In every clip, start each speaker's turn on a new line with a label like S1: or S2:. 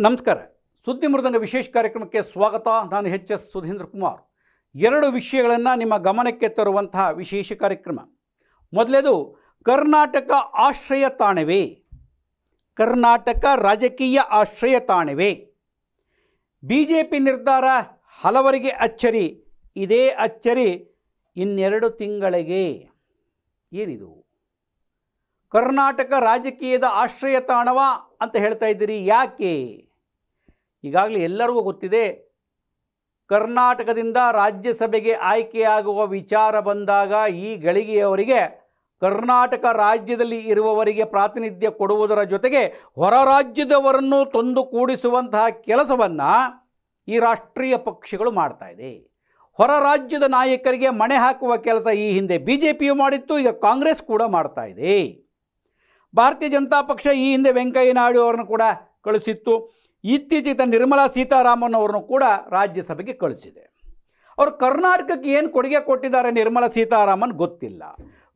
S1: ನಮಸ್ಕಾರ. ಸುದ್ದಿ ಮೃದಂಗ ವಿಶೇಷ ಕಾರ್ಯಕ್ರಮಕ್ಕೆ ಸ್ವಾಗತ. ನಾನು ಎಚ್.ಎಸ್. ಸುಧೀಂದ್ರ ಕುಮಾರ್. ಎರಡು ವಿಷಯಗಳನ್ನು ನಿಮ್ಮ ಗಮನಕ್ಕೆ ತರುವಂತಹ ವಿಶೇಷ ಕಾರ್ಯಕ್ರಮ. ಮೊದಲೇದು, ಕರ್ನಾಟಕ ಆಶ್ರಯ ತಾಣವೇ? ಕರ್ನಾಟಕ ರಾಜಕೀಯ ಆಶ್ರಯ ತಾಣವೇ? BJP ನಿರ್ಧಾರ ಹಲವರಿಗೆ ಅಚ್ಚರಿ. ಇದೇ ಅಚ್ಚರಿ ಇನ್ನೆರಡು ತಿಂಗಳಿಗೆ. ಏನಿದು? ಕರ್ನಾಟಕ ರಾಜಕೀಯದ ಆಶ್ರಯ ತಾಣವ ಅಂತ ಹೇಳ್ತಾ ಇದ್ದೀರಿ, ಯಾಕೆ? ಈಗಾಗಲೇ ಎಲ್ಲರಿಗೂ ಗೊತ್ತಿದೆ, ಕರ್ನಾಟಕದಿಂದ ರಾಜ್ಯಸಭೆಗೆ ಆಯ್ಕೆಯಾಗುವ ವಿಚಾರ ಬಂದಾಗ ಈ ಗಳಿಗೆಯವರಿಗೆ ಕರ್ನಾಟಕ ರಾಜ್ಯದಲ್ಲಿ ಇರುವವರಿಗೆ ಪ್ರಾತಿನಿಧ್ಯ ಕೊಡುವುದರ ಜೊತೆಗೆ ಹೊರ ರಾಜ್ಯದವರನ್ನು ತಂದು ಕೂಡಿಸುವಂತಹ ಕೆಲಸವನ್ನು ಈ ರಾಷ್ಟ್ರೀಯ ಪಕ್ಷಗಳು ಮಾಡ್ತಾ ಇದೆ. ಹೊರ ರಾಜ್ಯದ ನಾಯಕರಿಗೆ ಮಣೆ ಹಾಕುವ ಕೆಲಸ ಈ ಹಿಂದೆ BJPಯು ಮಾಡಿತ್ತು, ಈಗ ಕಾಂಗ್ರೆಸ್ ಕೂಡ ಮಾಡ್ತಾ ಇದೆ. ಭಾರತೀಯ ಜನತಾ ಪಕ್ಷ ಈ ಹಿಂದೆ ವೆಂಕಯ್ಯ ನಾಯ್ಡು ಅವರನ್ನು ಕೂಡ ಕಳಿಸಿತ್ತು. ಇತ್ತೀಚೆಗೆ ನಿರ್ಮಲಾ ಸೀತಾರಾಮನ್ ಅವರನ್ನು ಕೂಡ ರಾಜ್ಯಸಭೆಗೆ ಕಳಿಸಿದೆ. ಅವರು ಕರ್ನಾಟಕಕ್ಕೆ ಏನು ಕೊಡುಗೆ ಕೊಟ್ಟಿದ್ದಾರೆ ನಿರ್ಮಲಾ ಸೀತಾರಾಮನ್ ಗೊತ್ತಿಲ್ಲ.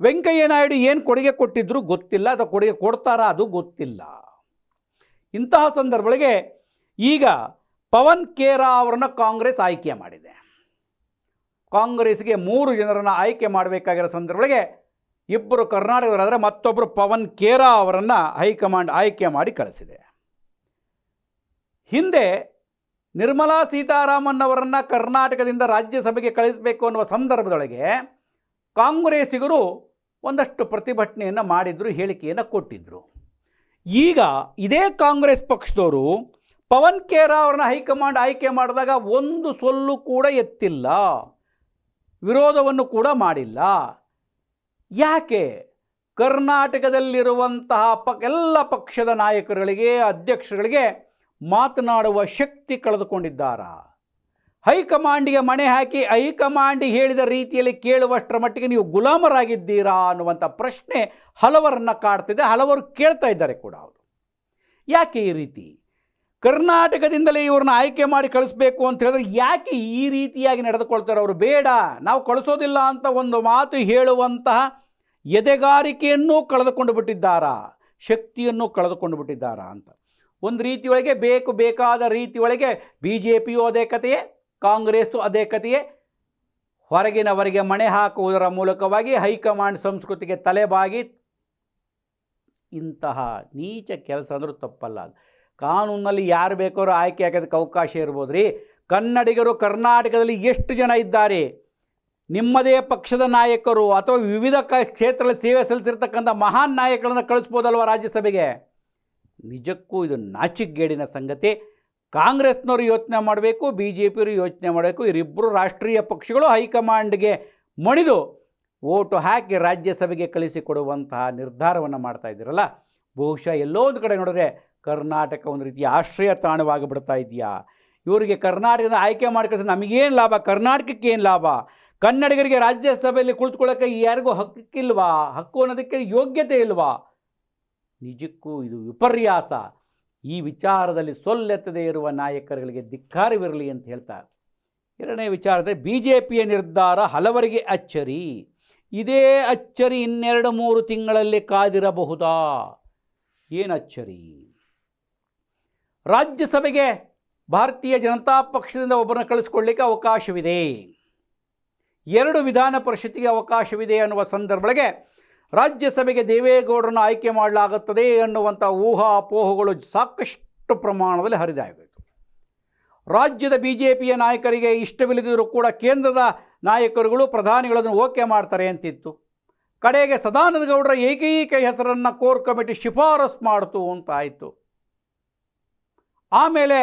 S1: ವೆಂಕಯ್ಯ ನಾಯ್ಡು ಏನು ಕೊಡುಗೆ ಕೊಟ್ಟಿದ್ರು ಗೊತ್ತಿಲ್ಲ, ಅಥವಾ ಕೊಡುಗೆ ಕೊಡ್ತಾರಾ ಅದು ಗೊತ್ತಿಲ್ಲ. ಇಂತಹ ಸಂದರ್ಭಗಳಿಗೆ ಈಗ ಪವನ್ ಖೇರಾ ಅವರನ್ನು ಕಾಂಗ್ರೆಸ್ ಆಯ್ಕೆ ಮಾಡಿದೆ. ಕಾಂಗ್ರೆಸ್ಗೆ 3 ಜನರನ್ನು ಆಯ್ಕೆ ಮಾಡಬೇಕಾಗಿರೋ ಸಂದರ್ಭಗಳಿಗೆ ಇಬ್ಬರು ಕರ್ನಾಟಕದವರಾದರೆ ಮತ್ತೊಬ್ಬರು ಪವನ್ ಖೇರಾ ಅವರನ್ನು ಹೈಕಮಾಂಡ್ ಆಯ್ಕೆ ಮಾಡಿ ಕಳಿಸಿದೆ. ಹಿಂದೆ ನಿರ್ಮಲಾ ಸೀತಾರಾಮನ್ ಅವರನ್ನು ಕರ್ನಾಟಕದಿಂದ ರಾಜ್ಯಸಭೆಗೆ ಕಳಿಸಬೇಕು ಅನ್ನುವ ಸಂದರ್ಭದೊಳಗೆ ಕಾಂಗ್ರೆಸ್ಸಿಗರು ಒಂದಷ್ಟು ಪ್ರತಿಭಟನೆಯನ್ನು ಮಾಡಿದ್ರು, ಹೇಳಿಕೆಯನ್ನು ಕೊಟ್ಟಿದ್ದರು. ಈಗ ಇದೇ ಕಾಂಗ್ರೆಸ್ ಪಕ್ಷದವರು ಪವನ್ ಖೇರಾ ಅವರನ್ನ ಹೈಕಮಾಂಡ್ ಆಯ್ಕೆ ಮಾಡಿದಾಗ ಒಂದು ಸೊಲ್ಲು ಕೂಡ ಎತ್ತಿಲ್ಲ, ವಿರೋಧವನ್ನು ಕೂಡ ಮಾಡಿಲ್ಲ. ಯಾಕೆ? ಕರ್ನಾಟಕದಲ್ಲಿರುವಂತಹ ಎಲ್ಲ ಪಕ್ಷದ ನಾಯಕರುಗಳಿಗೆ, ಅಧ್ಯಕ್ಷರುಗಳಿಗೆ ಮಾತನಾಡುವ ಶಕ್ತಿ ಕಳೆದುಕೊಂಡಿದ್ದಾರಾ? ಹೈಕಮಾಂಡಿಗೆ ಮಣೆ ಹಾಕಿ ಹೈಕಮಾಂಡ್ ಹೇಳಿದ ರೀತಿಯಲ್ಲಿ ಕೇಳುವಷ್ಟರ ಮಟ್ಟಿಗೆ ನೀವು ಗುಲಾಮರಾಗಿದ್ದೀರಾ ಅನ್ನುವಂಥ ಪ್ರಶ್ನೆ ಹಲವರನ್ನು ಕಾಡ್ತಿದೆ. ಹಲವರು ಕೇಳ್ತಾ ಇದ್ದಾರೆ ಕೂಡ. ಅವರು ಯಾಕೆ ಈ ರೀತಿ? ಕರ್ನಾಟಕದಿಂದಲೇ ಇವ್ರನ್ನ ಆಯ್ಕೆ ಮಾಡಿ ಕಳಿಸ್ಬೇಕು ಅಂತ ಹೇಳಿದ್ರೆ ಯಾಕೆ ಈ ರೀತಿಯಾಗಿ ನಡೆದುಕೊಳ್ತಾರೆ ಅವರು? ಬೇಡ, ನಾವು ಕಳಿಸೋದಿಲ್ಲ ಅಂತ ಒಂದು ಮಾತು ಹೇಳುವಂತಹ ಎದೆಗಾರಿಕೆಯನ್ನು ಕಳೆದುಕೊಂಡು ಬಿಟ್ಟಿದ್ದಾರಾ, ಶಕ್ತಿಯನ್ನು ಕಳೆದುಕೊಂಡು ಬಿಟ್ಟಿದ್ದಾರಾ ಅಂತ. ಒಂದು ರೀತಿಯೊಳಗೆ ಬೇಕಾದ ರೀತಿಯೊಳಗೆ BJPಯು ಅದೇ ಕಥೆಯೇ, ಕಾಂಗ್ರೆಸ್ಸು ಅದೇ ಕಥೆಯೇ. ಹೊರಗಿನವರಿಗೆ ಮಣೆ ಹಾಕುವುದರ ಮೂಲಕವಾಗಿ ಹೈಕಮಾಂಡ್ ಸಂಸ್ಕೃತಿಗೆ ತಲೆಬಾಗಿ ಇಂತಹ ನೀಚ ಕೆಲಸ ಅಂದರೂ ತಪ್ಪಲ್ಲ. ಕಾನೂನಲ್ಲಿ ಯಾರು ಬೇಕಾದ್ರೂ ಆಯ್ಕೆ ಆಗೋದಕ್ಕೆ ಅವಕಾಶ ಇರ್ಬೋದು ರೀ. ಕನ್ನಡಿಗರು ಕರ್ನಾಟಕದಲ್ಲಿ ಎಷ್ಟು ಜನ ಇದ್ದಾರೆ? ನಿಮ್ಮದೇ ಪಕ್ಷದ ನಾಯಕರು ಅಥವಾ ವಿವಿಧ ಕ್ಷೇತ್ರದಲ್ಲಿ ಸೇವೆ ಸಲ್ಲಿಸಿರ್ತಕ್ಕಂಥ ಮಹಾನ್ ನಾಯಕರನ್ನು ಕಳಿಸ್ಬೋದಲ್ವ ರಾಜ್ಯಸಭೆಗೆ? ನಿಜಕ್ಕೂ ಇದು ನಾಚಿಕೆಗೇಡಿನ ಸಂಗತಿ. ಕಾಂಗ್ರೆಸ್ನವರು ಯೋಚನೆ ಮಾಡಬೇಕು, BJPಯವರು ಯೋಚನೆ ಮಾಡಬೇಕು. ಇವರಿಬ್ಬರು ರಾಷ್ಟ್ರೀಯ ಪಕ್ಷಗಳು ಹೈಕಮಾಂಡ್ಗೆ ಮಣಿದು ಓಟು ಹಾಕಿ ರಾಜ್ಯಸಭೆಗೆ ಕಳಿಸಿಕೊಡುವಂತಹ ನಿರ್ಧಾರವನ್ನು ಮಾಡ್ತಾ ಇದ್ದೀರಲ್ಲ, ಬಹುಶಃ ಎಲ್ಲೋ ಒಂದು ಕಡೆ ನೋಡಿದ್ರೆ ಕರ್ನಾಟಕ ಒಂದು ರೀತಿಯ ಆಶ್ರಯ ತಾಣವಾಗಿಬಿಡ್ತಾ ಇದೆಯಾ? ಇವರಿಗೆ ಕರ್ನಾಟಕದ ಆಯ್ಕೆ ಮಾಡಿ ಕಳಿಸಿ ನಮಗೇನು ಲಾಭ? ಕರ್ನಾಟಕಕ್ಕೆ ಏನು ಲಾಭ? ಕನ್ನಡಿಗರಿಗೆ ರಾಜ್ಯಸಭೆಯಲ್ಲಿ ಕುಳಿತುಕೊಳ್ಳೋಕ್ಕೆ ಯಾರಿಗೂ ಹಕ್ಕಿಲ್ವಾ? ಹಕ್ಕು ಅನ್ನೋದಕ್ಕೆ ಯೋಗ್ಯತೆ ಇಲ್ವಾ? ನಿಜಕ್ಕೂ ಇದು ವಿಪರ್ಯಾಸ. ಈ ವಿಚಾರದಲ್ಲಿ ಸೊಲ್ಲೆತ್ತದೇ ಇರುವ ನಾಯಕರುಗಳಿಗೆ ಧಿಕ್ಕಾರವಿರಲಿ ಅಂತ ಹೇಳ್ತಾ, ಎರಡನೇ ವಿಚಾರದಲ್ಲಿ BJPಯ ನಿರ್ಧಾರ ಹಲವರಿಗೆ ಅಚ್ಚರಿ. ಇದೇ ಅಚ್ಚರಿ 2-3 ತಿಂಗಳಲ್ಲಿ ಕಾದಿರಬಹುದಾ? ಏನು ಅಚ್ಚರಿ? ರಾಜ್ಯಸಭೆಗೆ ಭಾರತೀಯ ಜನತಾ ಪಕ್ಷದಿಂದ ಒಬ್ಬರನ್ನು ಕಳಿಸ್ಕೊಳ್ಳಿಕ್ಕೆ ಅವಕಾಶವಿದೆ, 2 ವಿಧಾನ ಪರಿಷತ್ತಿಗೆ ಅವಕಾಶವಿದೆ ಅನ್ನುವ ಸಂದರ್ಭಗಳಿಗೆ ರಾಜ್ಯಸಭೆಗೆ ದೇವೇಗೌಡರನ್ನು ಆಯ್ಕೆ ಮಾಡಲಾಗುತ್ತದೆ ಅನ್ನುವಂಥ ಊಹಾಪೋಹಗಳು ಸಾಕಷ್ಟು ಪ್ರಮಾಣದಲ್ಲಿ ಹರಿದಾಗಬೇಕು. ರಾಜ್ಯದ BJPಯ ನಾಯಕರಿಗೆ ಇಷ್ಟವಿಲ್ಲದಿದ್ದರೂ ಕೂಡ ಕೇಂದ್ರದ ನಾಯಕರುಗಳು, ಪ್ರಧಾನಿಗಳನ್ನು ಓಕೆ ಮಾಡ್ತಾರೆ ಅಂತಿತ್ತು. ಕಡೆಗೆ ಸದಾನಂದ ಗೌಡರ ಏಕೈಕ ಹೆಸರನ್ನು ಕೋರ್ ಕಮಿಟಿ ಶಿಫಾರಸು ಮಾಡ್ತು ಅಂತ ಆಯಿತು. ಆಮೇಲೆ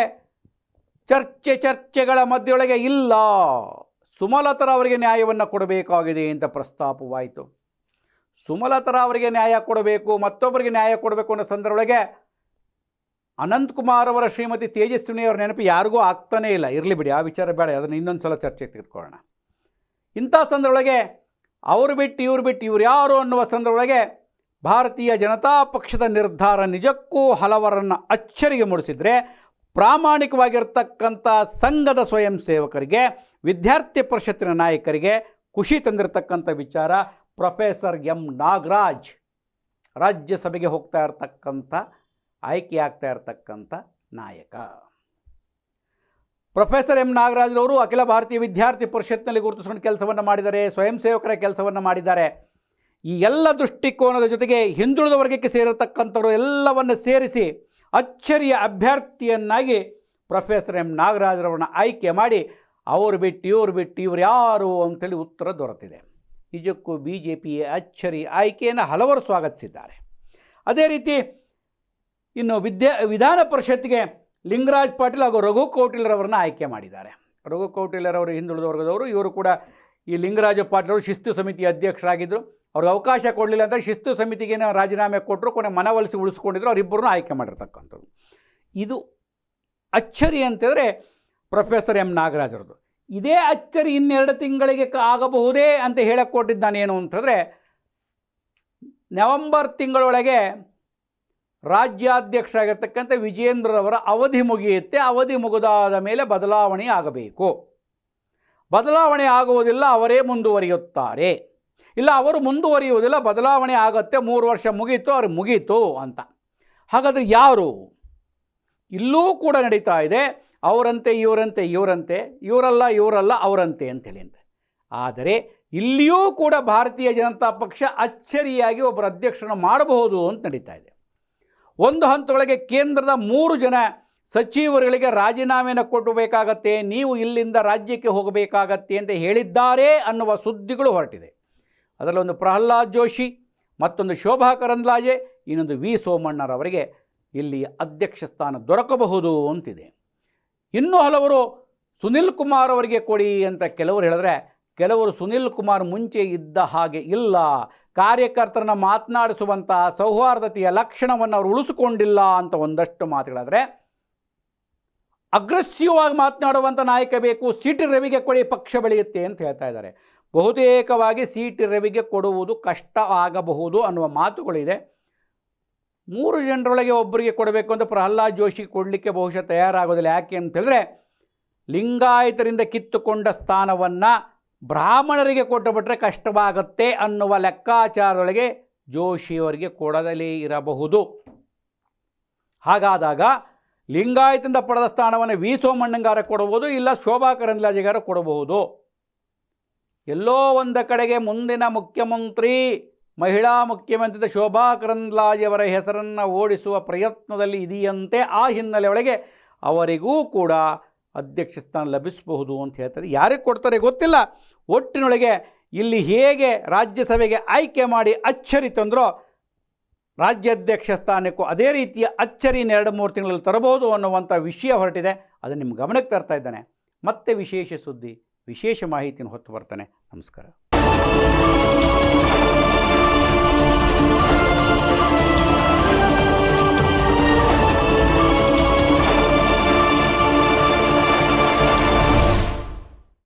S1: ಚರ್ಚೆಗಳ ಮಧ್ಯೊಳಗೆ ಇಲ್ಲ, ಸುಮಲತಾ ಅವರಿಗೆ ನ್ಯಾಯವನ್ನು ಕೊಡಬೇಕಾಗಿದೆ ಅಂತ ಪ್ರಸ್ತಾಪವಾಯಿತು. ಸುಮಲತಾ ಅವರಿಗೆ ನ್ಯಾಯ ಕೊಡಬೇಕು, ಮತ್ತೊಬ್ಬರಿಗೆ ನ್ಯಾಯ ಕೊಡಬೇಕು ಅನ್ನೋ ಸಂದರ್ಭದೊಳಗೆ ಅನಂತಕುಮಾರ್ ಅವರ ಶ್ರೀಮತಿ ತೇಜಸ್ವಿನಿಯವರ ನೆನಪು ಯಾರಿಗೂ ಆಗ್ತಾನೇ ಇಲ್ಲ. ಇರಲಿ ಬಿಡಿ, ಆ ವಿಚಾರ ಬೇಡ, ಅದನ್ನು ಇನ್ನೊಂದು ಸಲ ಚರ್ಚೆಗೆ ತೆಗೆದುಕೊಳ್ಳೋಣ. ಇಂಥ ಸಂದರ್ಭದೊಳಗೆ ಅವರು ಬಿಟ್ಟು ಇವ್ರು ಯಾರು ಅನ್ನುವ ಸಂದರ್ಭದೊಳಗೆ ಭಾರತೀಯ ಜನತಾ ಪಕ್ಷದ ನಿರ್ಧಾರ ನಿಜಕ್ಕೂ ಹಲವರನ್ನು ಅಚ್ಚರಿಗೆ ಮೂಡಿಸಿದರೆ, ಪ್ರಾಮಾಣಿಕವಾಗಿರ್ತಕ್ಕಂಥ ಸಂಘದ ಸ್ವಯಂ ಸೇವಕರಿಗೆ, ವಿದ್ಯಾರ್ಥಿ ಪರಿಷತ್ತಿನ ನಾಯಕರಿಗೆ ಖುಷಿ ತಂದಿರತಕ್ಕಂಥ ವಿಚಾರ. Professor M. ನಾಗರಾಜ್ ರಾಜ್ಯಸಭೆಗೆ ಹೋಗ್ತಾ ಇರ್ತಕ್ಕಂಥ, ಆಯ್ಕೆಯಾಗ್ತಾ ಇರ್ತಕ್ಕಂಥ ನಾಯಕ. ಪ್ರೊಫೆಸರ್ ಎಂ ನಾಗರಾಜ್ರವರು ಅಖಿಲ ಭಾರತೀಯ ವಿದ್ಯಾರ್ಥಿ ಪರಿಷತ್ನಲ್ಲಿ ಗುರುತಿಸಿಕೊಂಡು ಕೆಲಸವನ್ನು ಮಾಡಿದ್ದಾರೆ, ಸ್ವಯಂ ಸೇವಕರ ಕೆಲಸವನ್ನು ಮಾಡಿದ್ದಾರೆ. ಈ ಎಲ್ಲ ದೃಷ್ಟಿಕೋನದ ಜೊತೆಗೆ ಹಿಂದುಳಿದ ವರ್ಗಕ್ಕೆ ಸೇರಿರತಕ್ಕಂಥವರು ಎಲ್ಲವನ್ನು ಸೇರಿಸಿ ಅಚ್ಚರಿಯ ಅಭ್ಯರ್ಥಿಯನ್ನಾಗಿ ಪ್ರೊಫೆಸರ್ ಎಂ ನಾಗರಾಜ್ರವ್ರನ್ನ ಆಯ್ಕೆ ಮಾಡಿ ಅವರು ಬಿಟ್ಟು ಇವರು ಯಾರು ಅಂತೇಳಿ ಉತ್ತರ ದೊರೆತಿದೆ. ನಿಜಕ್ಕೂ BJPಯ ಅಚ್ಚರಿ ಆಯ್ಕೆಯನ್ನು ಹಲವರು ಸ್ವಾಗತಿಸಿದ್ದಾರೆ. ಅದೇ ರೀತಿ ಇನ್ನು ವಿಧಾನ ಪರಿಷತ್ತಿಗೆ ಲಿಂಗರಾಜ್ ಪಾಟೀಲ್ ಹಾಗೂ ರಘು ಕೌಟಿಲ್ಯರವರನ್ನ ಆಯ್ಕೆ ಮಾಡಿದ್ದಾರೆ. ರಘು ಕೌಟಿಲ್ಯರವರು ಹಿಂದುಳಿದ ವರ್ಗದವರು. ಇವರು ಕೂಡ ಈ ಲಿಂಗರಾಜ ಪಾಟೀಲ್ ಅವರು ಶಿಸ್ತು ಸಮಿತಿಯ ಅಧ್ಯಕ್ಷರಾಗಿದ್ದರು. ಅವ್ರಿಗೆ ಅವಕಾಶ ಕೊಡಲಿಲ್ಲ ಅಂತ ಶಿಸ್ತು ಸಮಿತಿಗೆ ರಾಜೀನಾಮೆ ಕೊಟ್ಟರು, ಕೊನೆ ಮನವೊಲಿಸಿ ಉಳಿಸ್ಕೊಂಡಿದ್ರು. ಅವರಿಬ್ಬರನ್ನೂ ಆಯ್ಕೆ ಮಾಡಿರ್ತಕ್ಕಂಥದ್ದು. ಇದು ಅಚ್ಚರಿ ಅಂತಂದರೆ ಪ್ರೊಫೆಸರ್ ಎಂ ನಾಗರಾಜ್ರದ್ದು. ಇದೇ ಅಚ್ಚರಿ 2 ತಿಂಗಳಿಗೆ ಆಗಬಹುದೇ ಅಂತ ಹೇಳಕ್ಕೆ ಕೊಟ್ಟಿದ್ದಾನೇನು ಅಂತಂದರೆ, ನವೆಂಬರ್ ತಿಂಗಳೊಳಗೆ ರಾಜ್ಯಾಧ್ಯಕ್ಷ ಆಗಿರ್ತಕ್ಕಂಥ ವಿಜೇಂದ್ರರವರ ಅವಧಿ ಮುಗಿಯುತ್ತೆ. ಅವಧಿ ಮುಗಿದಾದ ಮೇಲೆ ಬದಲಾವಣೆ ಆಗಬೇಕು. ಬದಲಾವಣೆ ಆಗುವುದಿಲ್ಲ, ಅವರೇ ಮುಂದುವರಿಯುತ್ತಾರೆ. ಇಲ್ಲ, ಅವರು ಮುಂದುವರಿಯುವುದಿಲ್ಲ, ಬದಲಾವಣೆ ಆಗುತ್ತೆ. 3 ವರ್ಷ ಮುಗೀತು, ಅವ್ರಿಗೆ ಮುಗೀತು ಅಂತ. ಹಾಗಾದರೆ ಯಾರು? ಇಲ್ಲೂ ಕೂಡ ನಡೀತಾ ಇದೆ ಅವರಂತೆ ಇವರಲ್ಲ ಅವರಂತೆ ಅಂತೇಳಿ ಅಂತ. ಆದರೆ ಇಲ್ಲಿಯೂ ಕೂಡ ಭಾರತೀಯ ಜನತಾ ಪಕ್ಷ ಅಚ್ಚರಿಯಾಗಿ ಒಬ್ಬರ ಅಧ್ಯಕ್ಷರನ್ನು ಮಾಡಬಹುದು ಅಂತ ನಡೀತಾ ಇದೆ. ಒಂದು ಹಂತದೊಳಗೆ ಕೇಂದ್ರದ 3 ಜನ ಸಚಿವರುಗಳಿಗೆ ರಾಜೀನಾಮೆಯನ್ನು ಕೊಡಬೇಕಾಗತ್ತೆ, ನೀವು ಇಲ್ಲಿಂದ ರಾಜ್ಯಕ್ಕೆ ಹೋಗಬೇಕಾಗತ್ತೆ ಅಂತ ಹೇಳಿದ್ದಾರೆ ಅನ್ನುವ ಸುದ್ದಿಗಳು ಹೊರಟಿದೆ. ಅದರಲ್ಲೊಂದು ಪ್ರಹ್ಲಾದ್ ಜೋಶಿ, ಮತ್ತೊಂದು ಶೋಭಾ ಕರಂದ್ಲಾಜೆ, ಇನ್ನೊಂದು ವಿ ಸೋಮಣ್ಣರವರಿಗೆ ಇಲ್ಲಿ ಅಧ್ಯಕ್ಷ ಸ್ಥಾನ ದೊರಕಬಹುದು ಅಂತಿದೆ. ಇನ್ನೂ ಹಲವರು ಸುನಿಲ್ ಕುಮಾರ್ ಅವರಿಗೆ ಕೊಡಿ ಅಂತ ಕೆಲವರು ಹೇಳಿದ್ರೆ, ಕೆಲವರು ಸುನಿಲ್ ಕುಮಾರ್ ಮುಂಚೆ ಇದ್ದ ಹಾಗೆ ಇಲ್ಲ, ಕಾರ್ಯಕರ್ತರನ್ನು ಮಾತನಾಡಿಸುವಂಥ ಸೌಹಾರ್ದತೆಯ ಲಕ್ಷಣವನ್ನು ಅವರು ಉಳಿಸಿಕೊಂಡಿಲ್ಲ ಅಂತ ಒಂದಷ್ಟು ಮಾತುಗಳಾದರೆ, ಅಗ್ರೆಸಿವ್ ಆಗಿ ಮಾತನಾಡುವಂಥ ನಾಯಕ ಬೇಕು, CT ರವಿಗೆ ಕೊಡಿ ಪಕ್ಷ ಬೆಳೆಯುತ್ತೆ ಅಂತ ಹೇಳ್ತಾ ಇದ್ದಾರೆ. ಬಹುತೇಕವಾಗಿ CT ರವಿಗೆ ಕೊಡುವುದು ಕಷ್ಟ ಆಗಬಹುದು ಅನ್ನುವ ಮಾತುಗಳಿದೆ. 3 ಜನರೊಳಗೆ ಒಬ್ಬರಿಗೆ ಕೊಡಬೇಕು ಅಂತ ಪ್ರಹ್ಲಾದ್ ಜೋಶಿ ಕೊಡಲಿಕ್ಕೆ ಬಹುಶಃ ತಯಾರಾಗೋದಿಲ್ಲ. ಯಾಕೆ ಅಂತ ಹೇಳಿದ್ರೆ, ಲಿಂಗಾಯತರಿಂದ ಕಿತ್ತುಕೊಂಡ ಸ್ಥಾನವನ್ನು ಬ್ರಾಹ್ಮಣರಿಗೆ ಕೊಟ್ಟುಬಿಟ್ರೆ ಕಷ್ಟವಾಗುತ್ತೆ ಅನ್ನುವ ಲೆಕ್ಕಾಚಾರದೊಳಗೆ ಜೋಶಿಯವರಿಗೆ ಕೊಡದಲೇ ಇರಬಹುದು. ಹಾಗಾದಾಗ ಲಿಂಗಾಯತದಿಂದ ಪಡೆದ ಸ್ಥಾನವನ್ನು ವಿ ಸೋಮಣ್ಣಂಗಾರ ಕೊಡಬಹುದು, ಇಲ್ಲ ಶೋಭಾ ಕರಂದ್ಲಾಜೆಗಾರ ಕೊಡಬಹುದು. ಎಲ್ಲೋ ಒಂದು ಕಡೆಗೆ ಮುಂದಿನ ಮುಖ್ಯಮಂತ್ರಿ, ಮಹಿಳಾ ಮುಖ್ಯಮಂತ್ರಿ ಶೋಭಾ ಕರಂದ್ಲಾಜೆಯವರ ಹೆಸರನ್ನು ಓಡಿಸುವ ಪ್ರಯತ್ನದಲ್ಲಿ ಇದೆಯಂತೆ. ಆ ಹಿನ್ನೆಲೆಯೊಳಗೆ ಅವರಿಗೂ ಕೂಡ ಅಧ್ಯಕ್ಷ ಸ್ಥಾನ ಲಭಿಸಬಹುದು ಅಂತ ಹೇಳ್ತಾರೆ. ಯಾರಿಗೆ ಕೊಡ್ತಾರೆ ಗೊತ್ತಿಲ್ಲ. ಒಟ್ಟಿನೊಳಗೆ ಇಲ್ಲಿ ಹೇಗೆ ರಾಜ್ಯಸಭೆಗೆ ಆಯ್ಕೆ ಮಾಡಿ ಅಚ್ಚರಿ ತಂದರೋ, ರಾಜ್ಯಾಧ್ಯಕ್ಷ ಸ್ಥಾನಕ್ಕೂ ಅದೇ ರೀತಿಯ ಅಚ್ಚರಿ 2-3 ತಿಂಗಳಲ್ಲಿ ತರಬಹುದು ಅನ್ನುವಂಥ ವಿಷಯ ಹೊರಟಿದೆ. ಅದನ್ನು ನಿಮ್ಮ ಗಮನಕ್ಕೆ ತರ್ತಾ ಇದ್ದಾನೆ. ಮತ್ತೆ ವಿಶೇಷ ಸುದ್ದಿ, ವಿಶೇಷ ಮಾಹಿತಿಯನ್ನು ಹೊತ್ತು ಬರ್ತಾನೆ. ನಮಸ್ಕಾರ.